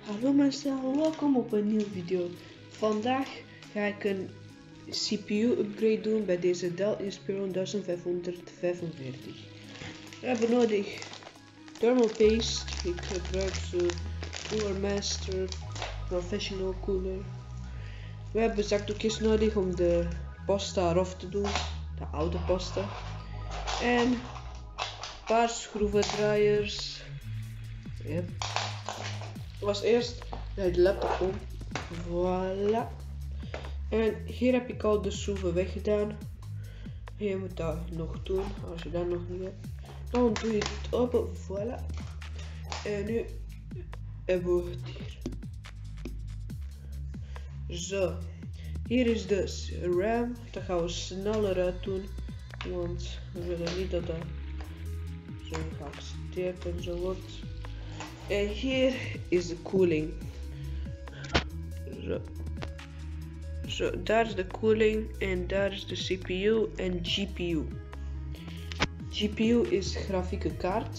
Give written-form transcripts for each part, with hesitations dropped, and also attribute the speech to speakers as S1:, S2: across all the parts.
S1: Hallo mensen, welkom op een nieuwe video. Vandaag ga ik een CPU upgrade doen bij deze Dell Inspiron 1545. We hebben nodig thermal paste, ik gebruik zo Cooler Master Professional Cooler. We hebben zakdoekjes nodig om de pasta eraf te doen, de oude pasta. En een paar schroevendraaiers. Yep. Was eerst de laptop om. Voilà. En hier heb ik al de schroeven weggedaan. Je moet dat nog doen als je dat nog niet hebt. Dan doe je dit open. Voilà. En nu hebben we het hier. Zo. Hier is de RAM. Dat gaan we sneller uit doen. Want we willen niet dat dat zo geaccepteerd en zo wordt. En hier is de koeling. Zo, daar is de koeling en daar is de CPU en GPU. GPU is grafieke kaart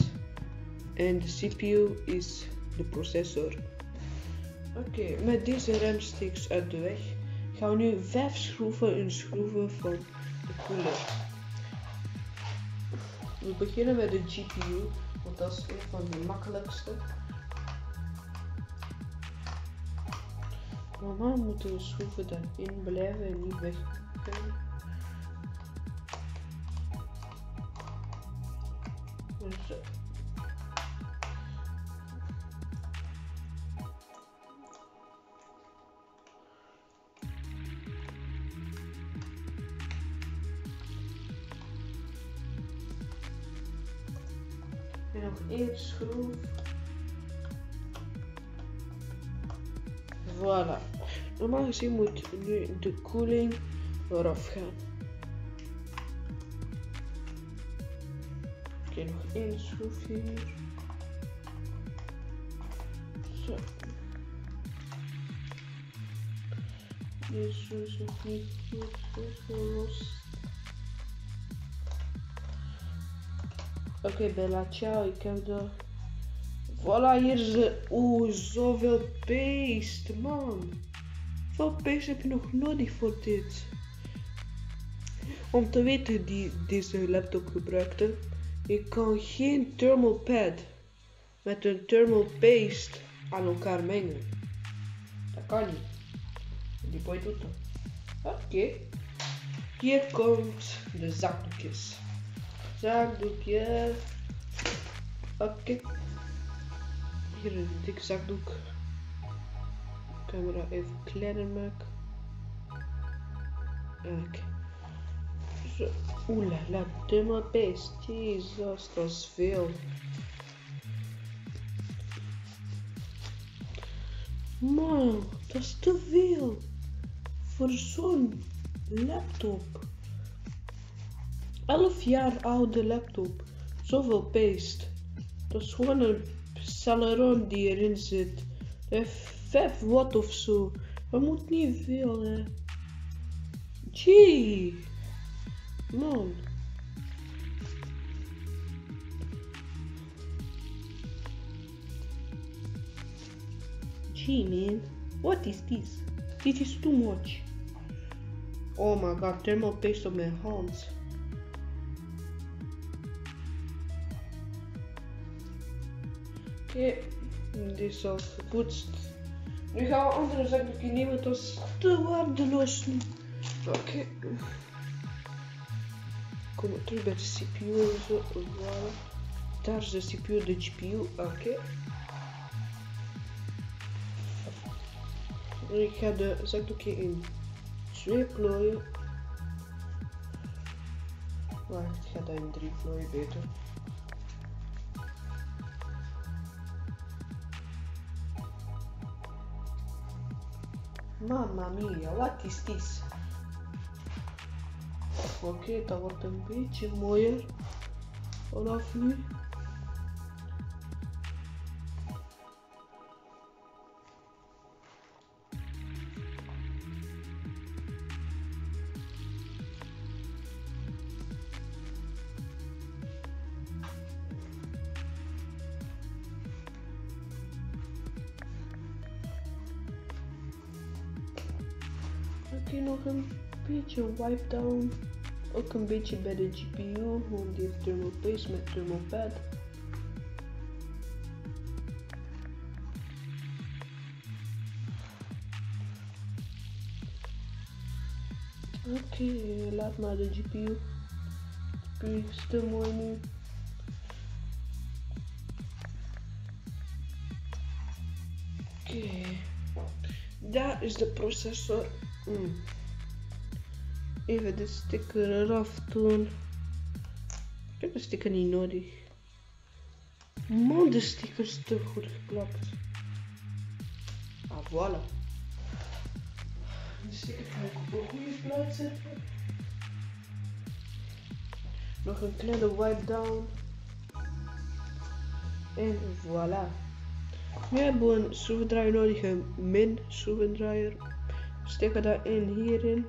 S1: en de CPU is de processor. Oké, met deze remsticks uit de weg gaan we nu 5 schroeven inschroeven van de koeler. We beginnen met de GPU, want dat is een van de makkelijkste. Normaal moeten de schroeven daarin blijven en niet weg kunnen. Zo. En nog 1 schroef. Voilà. Normaal gezien moet nu de koeling eraf gaan. Oké, nog 1 schroefje hier. Zo. Deze is nog niet goed gelost. Oké, Bella, ciao, ik heb de... Voilà, hier is de... Oeh, zoveel paste, man. Hoeveel paste heb je nog nodig voor dit? Om te weten die deze laptop gebruikte, je kan geen thermal pad met een thermal paste aan elkaar mengen. Dat kan niet. Die boy doet dat. Oké. Hier komt de zakdoekjes. Zakdoekje. Oké. Hier een dik zakdoek. Camera even kleiner maken. Oké. Zo. Oelala, thermal paste. Jezus, dat is veel. Man, dat is te veel. Voor zo'n laptop. 11 jaar oude laptop. Zoveel paste. Dat is gewoon een Celeron die erin zit. Dat heeft 5 watt of zo. Dat moet niet veel, hè. Gee. Man. Gee, man. What is this? This is too much. Oh my god, thermal paste op mijn hand. Oké, dit is al gepoetst. Nu gaan we andere zakdoekje nemen, dat is te waardeloos nu. Oké. Kom maar terug bij de CPU en zo. Voilà. Daar is de CPU, de GPU. Oké. Ik ga de zakdoekje in 2 plooien. Wacht, ik ga dat in 3 plooien beter. Mamma mia, wat is dit? Oké, dat wordt een beetje mooier vanaf nu. Oké, nog een beetje wipe down. Ook een beetje bij de GPU, gewoon die heeft thermal paste met thermal pad. Oké, laat maar de GPU. GPU is te mooi nu. Oké, daar is de processor. Even de sticker eraf doen. Ik heb de sticker niet nodig. Man, de sticker is te goed geplakt. Ah, voilà. De sticker kan ik op een goede plaats zetten. Nog een kleine wipe down. En voilà. Nu hebben we een schroevendraaier nodig, een min schroevendraaier. We steken dat in hierin.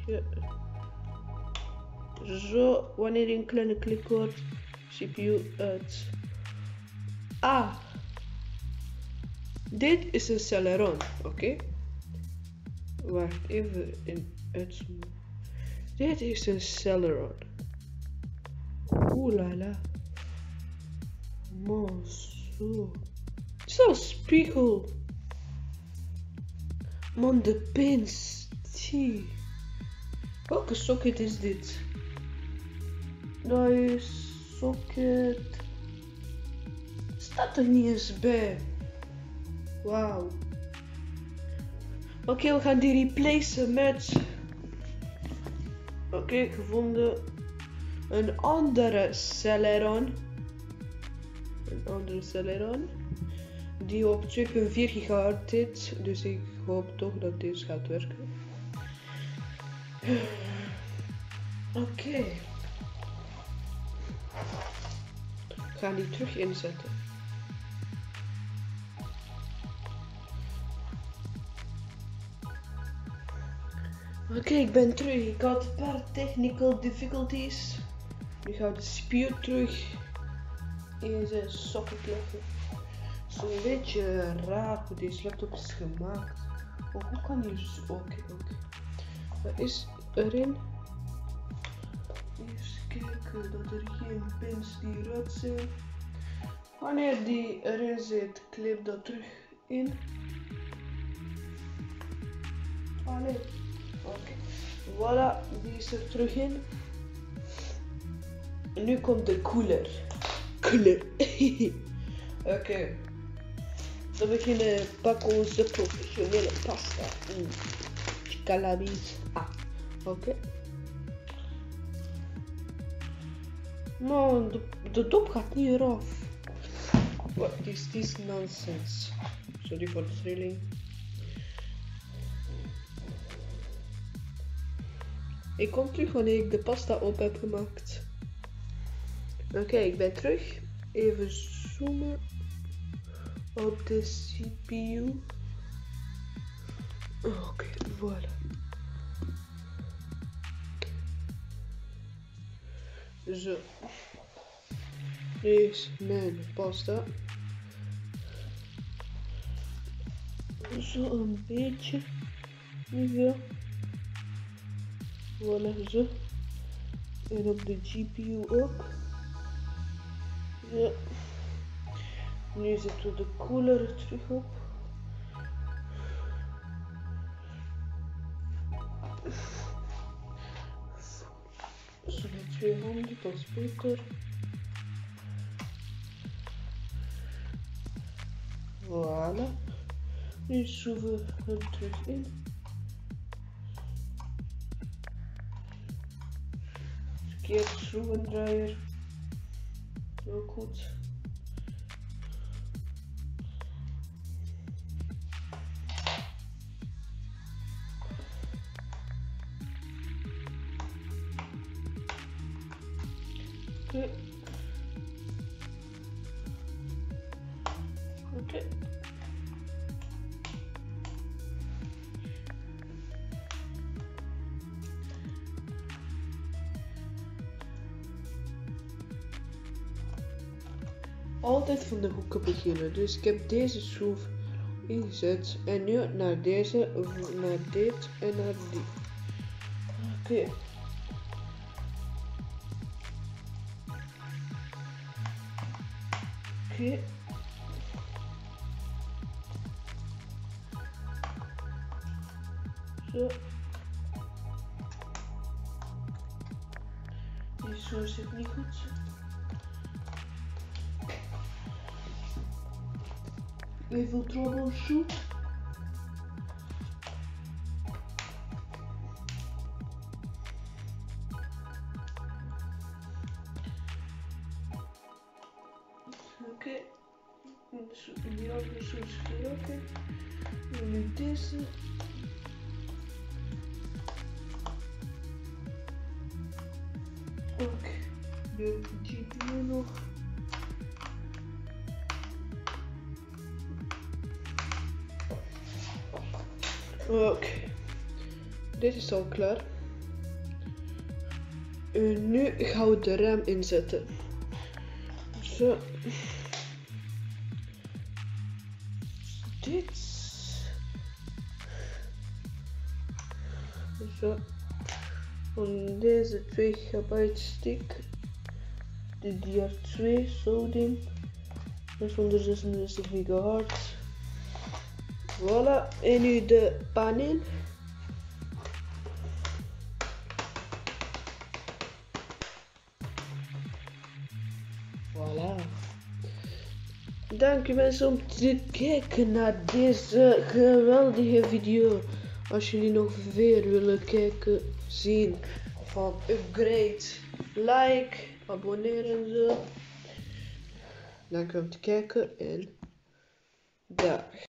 S1: Ja. Zo, wanneer je een kleine klik hoort, CPU uit. Ah, dit is een Celeron, oké? Wacht even in uitzoomen. Dit is een Celeron. Oeh la la. Man, zo. Zo'n spiegel. Man, de pins. Zie. Welke socket is dit? Dat is socket. Staat er niet eens bij. Wauw. Oké, we gaan die replacen met. Oké, gevonden. Een andere Celeron. Een andere Celeron. Die op 2.4 GHz zit. Dus ik hoop toch dat deze gaat werken. Oké. Ik ga die terug inzetten. Oké, ik ben terug. Ik had een paar technical difficulties. Nu gaat de CPU terug in zijn socket leggen. Het is een beetje raar hoe deze laptop is gemaakt. Oh, hoe kan je zo? Oké. Wat is erin? Eerst kijken dat er geen pins die eruit zijn. Wanneer die erin zit, klip dat terug in. Allee. Oké. Voilà, die is er terug in. En nu komt de cooler. Oké. Dan beginnen pakken onze professionele pasta. Calabies. Ah, oké. Man, de top gaat niet eraf. What is this nonsense? Sorry voor de trilling. Ik kom terug wanneer ik de pasta op heb gemaakt. Oké, ik ben terug. Even zoomen op de CPU. Oké, voilà. Zo. Dit is mijn pasta. Zo een beetje. Niet veel. Voilà, zo. En op de GPU ook. Ja. Nu zetten we de cooler er terug op. Zo met 200, dat is beter. Voilà. Nu schroeven we hem terug in. Verkeerde schroevendraaier. Ook goed. Oké. Oké. Altijd van de hoeken beginnen. Dus ik heb deze schroef ingezet. En nu naar deze, naar dit en naar die. Oké. Oké. Zo. Die zo zit niet goed. Even troubleshoot. Oké. Die andere zo is oké. En nu deze. Oké. De GPU nog. Oké. Dit is al klaar. Nu gaan we de RAM inzetten. Zo. Dit. Zo. Van deze 2 GB stick. De DR2 zo ding. Dat is 166 GHz. Voilà. En nu de paneel. Voilà. Dank u mensen om te kijken naar deze geweldige video. Als jullie nog veel willen kijken, zien van upgrade, like, abonneren en zo. Dank u om te kijken en dag.